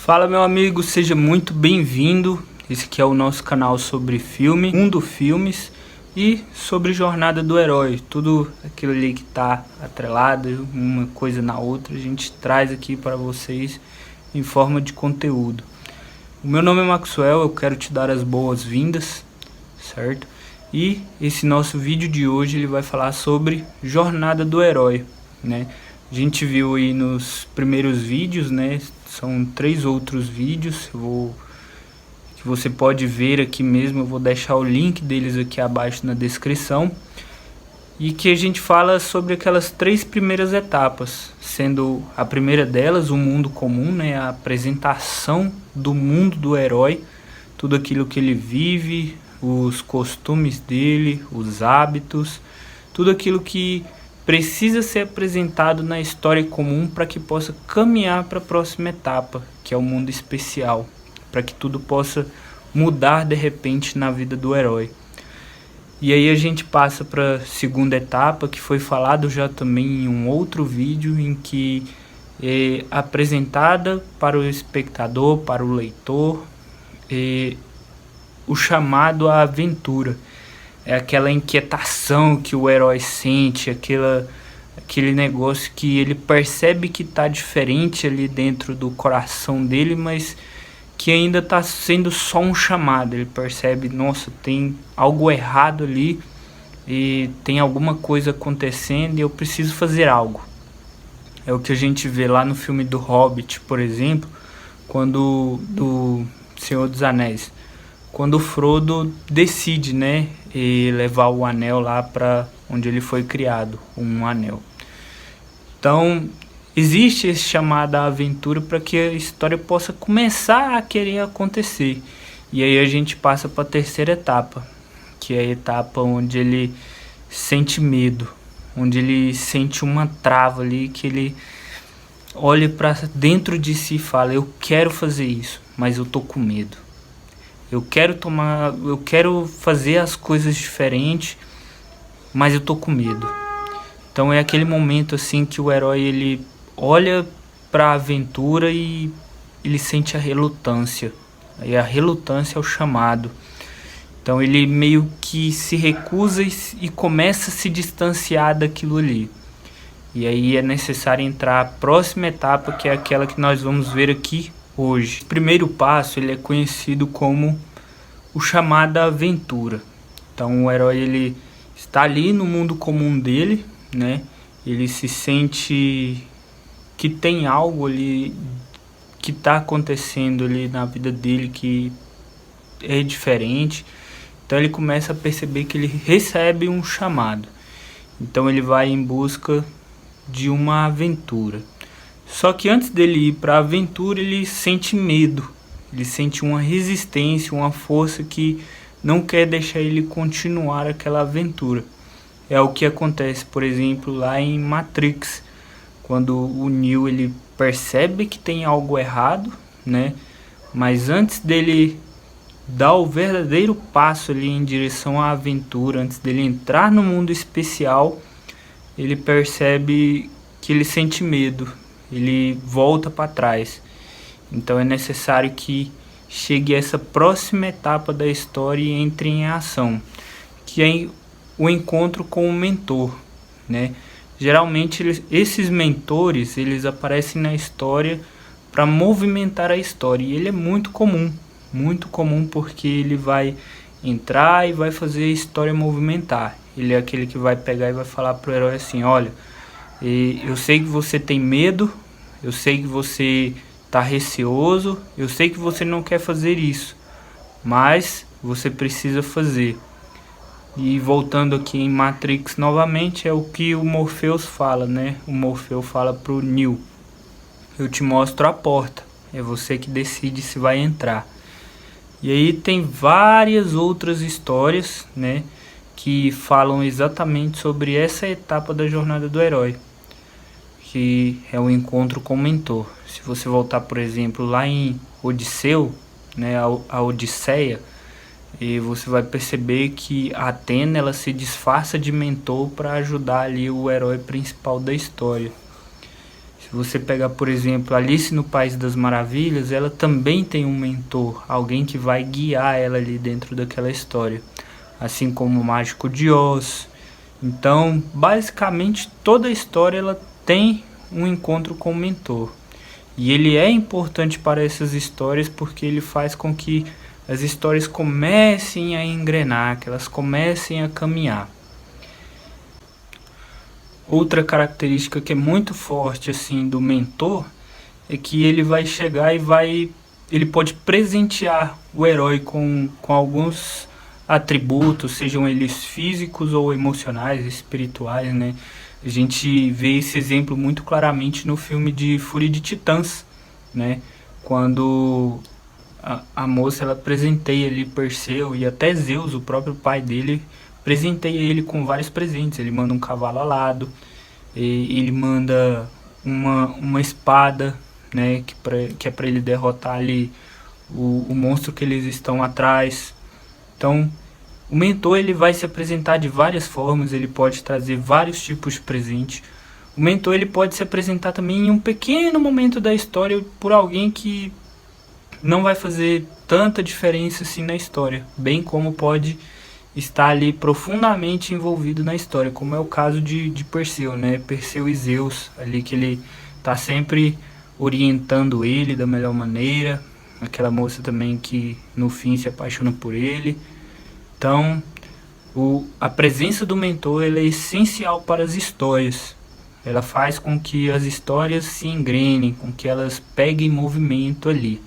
Fala, meu amigo, seja muito bem-vindo. Esse aqui é o nosso canal sobre filme, Mundo Filmes, e sobre jornada do herói. Tudo aquilo ali que tá atrelado, uma coisa na outra, a gente traz aqui para vocês em forma de conteúdo. O meu nome é Maxwell, eu quero te dar as boas-vindas, certo? E esse nosso vídeo de hoje ele vai falar sobre jornada do herói, né? A gente viu aí nos primeiros vídeos, né? São 3 outros vídeos que você pode ver aqui mesmo. Eu vou deixar o link deles aqui abaixo na descrição. E que a gente fala sobre aquelas 3 primeiras etapas, sendo a primeira delas o mundo comum, né? A apresentação do mundo do herói, tudo aquilo que ele vive, os costumes dele, os hábitos, tudo aquilo que precisa ser apresentado na história comum para que possa caminhar para a próxima etapa, que é o mundo especial, para que tudo possa mudar de repente na vida do herói. E aí a gente passa para a segunda etapa, que foi falado já também em um outro vídeo, em que é apresentada para o espectador, para o leitor, o chamado à aventura. É aquela inquietação que o herói sente, aquele negócio que ele percebe que está diferente ali dentro do coração dele, mas que ainda está sendo só um chamado. Ele percebe, nossa, tem algo errado ali e tem alguma coisa acontecendo e eu preciso fazer algo. É o que a gente vê lá no filme do Hobbit, por exemplo, do Senhor dos Anéis. Quando o Frodo decide, né, levar o anel lá para onde ele foi criado, um anel. Então, existe esse chamado à aventura para que a história possa começar a querer acontecer. E aí a gente passa para a terceira etapa, que é a etapa onde ele sente medo, onde ele sente uma trava ali, que ele olha para dentro de si e fala: eu quero fazer isso, mas eu tô com medo. Eu quero fazer as coisas diferentes, mas eu tô com medo. Então é aquele momento assim que o herói ele olha para a aventura e ele sente a relutância. E a relutância é o chamado. Então ele meio que se recusa e começa a se distanciar daquilo ali. E aí é necessário entrar a próxima etapa, que é aquela que nós vamos ver aqui hoje. O primeiro passo ele é conhecido como o chamado à aventura. Então o herói ele está ali no mundo comum dele, né? Ele se sente que tem algo ali que está acontecendo ali na vida dele que é diferente. Então ele começa a perceber que ele recebe um chamado. Então ele vai em busca de uma aventura. Só que antes dele ir para a aventura, ele sente medo. Ele sente uma resistência, uma força que não quer deixar ele continuar aquela aventura. É o que acontece, por exemplo, lá em Matrix, quando o Neo ele percebe que tem algo errado, né? Mas antes dele dar o verdadeiro passo ali em direção à aventura, antes dele entrar no mundo especial, ele percebe que ele sente medo. Ele volta para trás. Então é necessário que chegue a essa próxima etapa da história e entre em ação, que é o encontro com o mentor, né? Geralmente esses mentores eles aparecem na história para movimentar a história, e ele é muito comum porque ele vai entrar e vai fazer a história movimentar. Ele é aquele que vai pegar e vai falar pro herói assim: olha, eu sei que você tem medo, eu sei que você tá receoso, eu sei que você não quer fazer isso, mas você precisa fazer. E voltando aqui em Matrix novamente, é o que o Morpheus fala, né? O Morpheus fala pro Neo: eu te mostro a porta, é você que decide se vai entrar. E aí tem várias outras histórias, né, que falam exatamente sobre essa etapa da jornada do herói, que é o encontro com o mentor. Se você voltar, por exemplo, lá em Odisseu, né, a Odisseia, e você vai perceber que a Atena ela se disfarça de mentor para ajudar ali o herói principal da história. Se Se você pegar, por exemplo, Alice no País das Maravilhas, ela também tem um mentor, alguém que vai guiar ela ali dentro daquela história, assim como o Mágico de Oz. Então, basicamente, toda a história ela tem um encontro com o mentor. E ele é importante para essas histórias porque ele faz com que as histórias comecem a engrenar, que elas comecem a caminhar. Outra característica que é muito forte assim do mentor é que ele vai chegar e ele pode presentear o herói com alguns atributos, sejam eles físicos ou emocionais, espirituais, né? A gente vê esse exemplo muito claramente no filme de Fúria de Titãs, né? Quando a moça ela presenteia ali Perseu e até Zeus, o próprio pai dele, presenteia ele com vários presentes. Ele manda um cavalo alado, ele manda uma espada, né, que é para ele derrotar ali o monstro que eles estão atrás. Então, o mentor ele vai se apresentar de várias formas, ele pode trazer vários tipos de presente. O mentor ele pode se apresentar também em um pequeno momento da história por alguém que não vai fazer tanta diferença assim na história, bem como pode estar ali profundamente envolvido na história, como é o caso de Perseu, né? Perseu e Zeus, ali que ele tá sempre orientando ele da melhor maneira, aquela moça também que no fim se apaixona por ele. Então, a presença do mentor ela é essencial para as histórias. Ela faz com que as histórias se engrenem, com que elas peguem movimento ali.